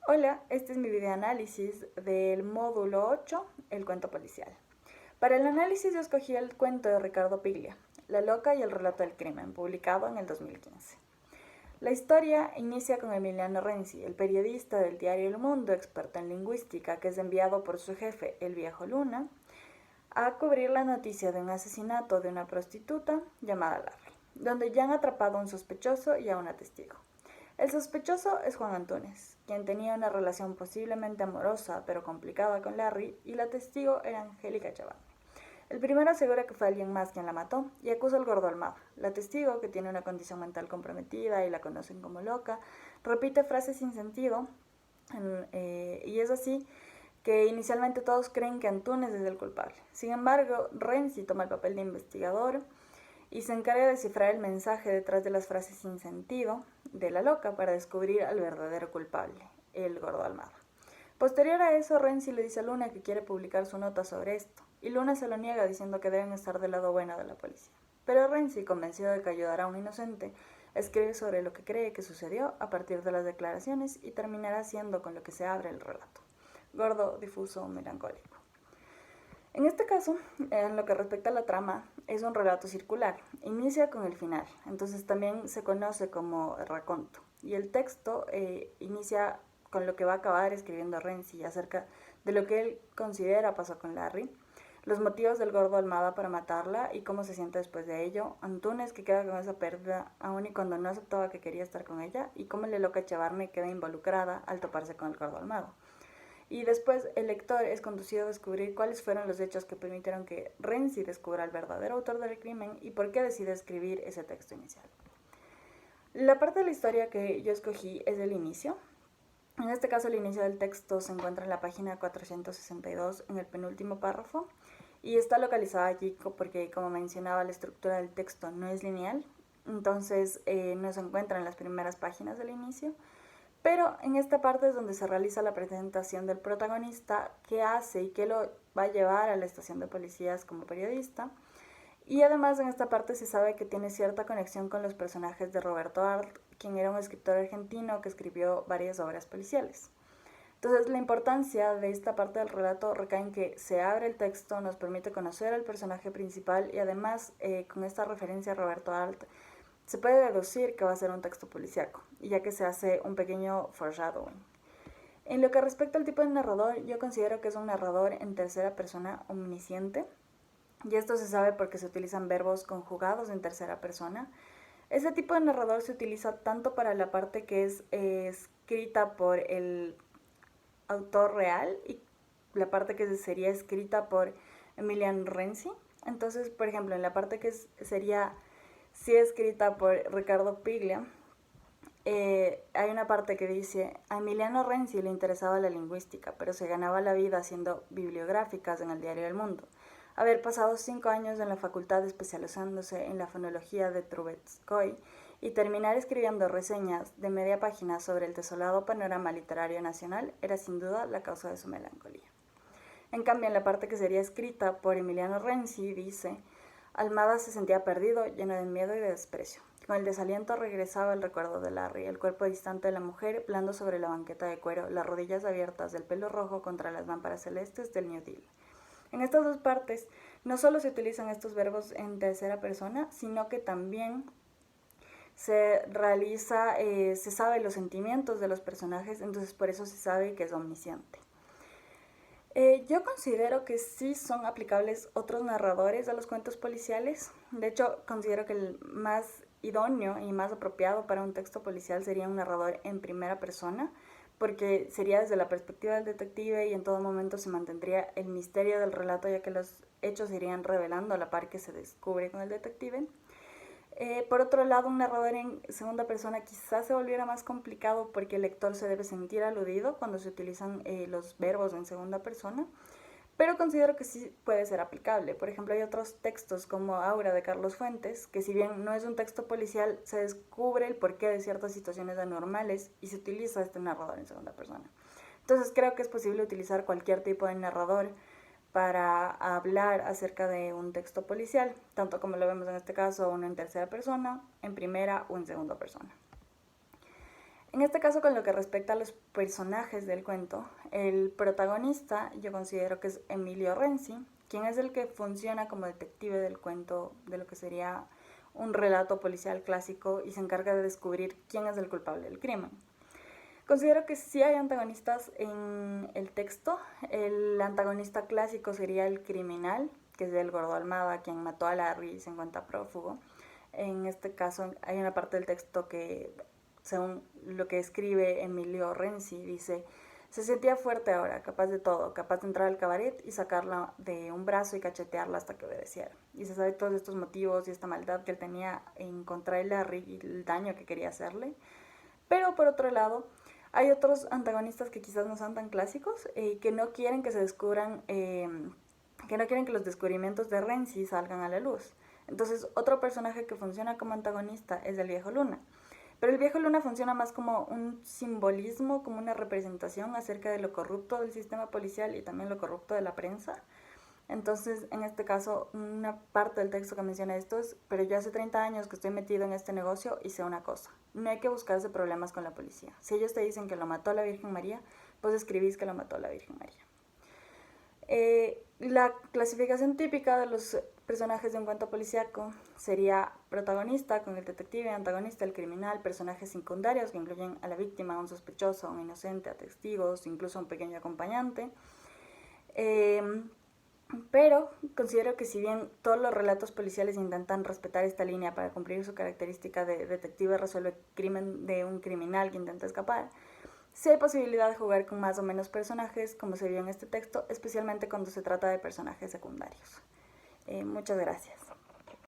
Hola, este es mi videoanálisis del módulo 8, el cuento policial. Para el análisis yo escogí el cuento de Ricardo Piglia, La loca y el relato del crimen, publicado en el 2015. La historia inicia con Emiliano Renzi, el periodista del diario El Mundo, experto en lingüística, que es enviado por su jefe, el viejo Luna, a cubrir la noticia de un asesinato de una prostituta llamada Larry, donde ya han atrapado a un sospechoso y a una testigo. El sospechoso es Juan Antunes, quien tenía una relación posiblemente amorosa pero complicada con Larry, y la testigo era Angélica Chavarne. El primero asegura que fue alguien más quien la mató y acusa al gordo Almada. La testigo, que tiene una condición mental comprometida y la conocen como loca, repite frases sin sentido y es así que inicialmente todos creen que Antunes es el culpable. Sin embargo, Renzi toma el papel de investigador y se encarga de descifrar el mensaje detrás de las frases sin sentido de la loca para descubrir al verdadero culpable, el gordo Almada. Posterior a eso, Renzi le dice a Luna que quiere publicar su nota sobre esto, y Luna se lo niega diciendo que deben estar del lado bueno de la policía. Pero Renzi, convencido de que ayudará a un inocente, escribe sobre lo que cree que sucedió a partir de las declaraciones y terminará siendo con lo que se abre el relato. Gordo, difuso, melancólico. En este caso, en lo que respecta a la trama, es un relato circular. Inicia con el final, entonces también se conoce como raconto. Y el texto inicia con lo que va a acabar escribiendo Renzi acerca de lo que él considera pasó con Larry, los motivos del gordo Almada para matarla y cómo se siente después de ello, Antunes, que queda con esa pérdida aun y cuando no aceptaba que quería estar con ella, y cómo la loca Chavarne queda involucrada al toparse con el gordo Almada. Y después el lector es conducido a descubrir cuáles fueron los hechos que permitieron que Renzi descubra al verdadero autor del crimen y por qué decide escribir ese texto inicial. La parte de la historia que yo escogí es el inicio. En este caso, el inicio del texto se encuentra en la página 462, en el penúltimo párrafo, y está localizada allí porque, como mencionaba, la estructura del texto no es lineal, entonces no se encuentra en las primeras páginas del inicio. Pero en esta parte es donde se realiza la presentación del protagonista, qué hace y qué lo va a llevar a la estación de policías como periodista. Y además en esta parte se sabe que tiene cierta conexión con los personajes de Roberto Arlt, quien era un escritor argentino que escribió varias obras policiales. Entonces la importancia de esta parte del relato recae en que se abre el texto, nos permite conocer al personaje principal y además con esta referencia a Roberto Arlt se puede deducir que va a ser un texto policíaco, ya que se hace un pequeño foreshadowing. En lo que respecta al tipo de narrador, yo considero que es un narrador en tercera persona omnisciente, y esto se sabe porque se utilizan verbos conjugados en tercera persona. Ese tipo de narrador se utiliza tanto para la parte que es escrita por el autor real y la parte que sería escrita por Emiliano Renzi. Entonces, por ejemplo, en la parte que sería sí escrita por Ricardo Piglia, hay una parte que dice: a Emiliano Renzi le interesaba la lingüística, pero se ganaba la vida haciendo bibliográficas en el diario El Mundo. Haber pasado 5 años en la facultad especializándose en la fonología de Trubetskoy y terminar escribiendo reseñas de media página sobre el desolado panorama literario nacional era sin duda la causa de su melancolía. En cambio, en la parte que sería escrita por Emiliano Renzi, dice: Almada se sentía perdido, lleno de miedo y de desprecio. Con el desaliento regresaba el recuerdo de Larry, el cuerpo distante de la mujer, blando sobre la banqueta de cuero, las rodillas abiertas, del pelo rojo contra las lámparas celestes del New Deal. En estas dos partes, no solo se utilizan estos verbos en tercera persona, sino que también se sabe los sentimientos de los personajes, entonces por eso se sabe que es omnisciente. Yo considero que sí son aplicables otros narradores a los cuentos policiales. De hecho, considero que el más idóneo y más apropiado para un texto policial sería un narrador en primera persona, porque sería desde la perspectiva del detective y en todo momento se mantendría el misterio del relato, ya que los hechos se irían revelando a la par que se descubre con el detective. Por otro lado, un narrador en segunda persona quizás se volviera más complicado porque el lector se debe sentir aludido cuando se utilizan los verbos en segunda persona, pero considero que sí puede ser aplicable. Por ejemplo, hay otros textos como Aura de Carlos Fuentes, que si bien no es un texto policial, se descubre el porqué de ciertas situaciones anormales y se utiliza este narrador en segunda persona. Entonces creo que es posible utilizar cualquier tipo de narrador para hablar acerca de un texto policial, tanto como lo vemos en este caso, uno en tercera persona, en primera o en segunda persona. En este caso, con lo que respecta a los personajes del cuento, el protagonista yo considero que es Emilio Renzi, quien es el que funciona como detective del cuento, de lo que sería un relato policial clásico, y se encarga de descubrir quién es el culpable del crimen. Considero que sí hay antagonistas en el texto. El antagonista clásico sería el criminal, que es el Gordo Almada, quien mató a Larry y se encuentra prófugo. En este caso hay una parte del texto que, según lo que escribe Emilio Renzi, dice: se sentía fuerte ahora, capaz de todo, capaz de entrar al cabaret y sacarla de un brazo y cachetearla hasta que obedeciera. Y se sabe todos estos motivos y esta maldad que él tenía en contra de Larry y el daño que quería hacerle. Pero por otro lado, hay otros antagonistas que quizás no son tan clásicos, que no quieren que se descubran, que no quieren que los descubrimientos de Renzi salgan a la luz. Entonces, otro personaje que funciona como antagonista es el Viejo Luna. Pero el Viejo Luna funciona más como un simbolismo, como una representación acerca de lo corrupto del sistema policial y también lo corrupto de la prensa. Entonces, en este caso, una parte del texto que menciona esto es: pero yo hace 30 años que estoy metido en este negocio y sé una cosa: no hay que buscarse problemas con la policía. Si ellos te dicen que lo mató la Virgen María, pues escribís que lo mató la Virgen María. La clasificación típica de los personajes de un cuento policíaco sería protagonista con el detective, antagonista el criminal, personajes secundarios que incluyen a la víctima, a un sospechoso, a un inocente, a testigos, incluso a un pequeño acompañante. Pero considero que si bien todos los relatos policiales intentan respetar esta línea para cumplir su característica de detective resuelve crimen de un criminal que intenta escapar, sí hay posibilidad de jugar con más o menos personajes, como se vio en este texto, especialmente cuando se trata de personajes secundarios. Muchas gracias.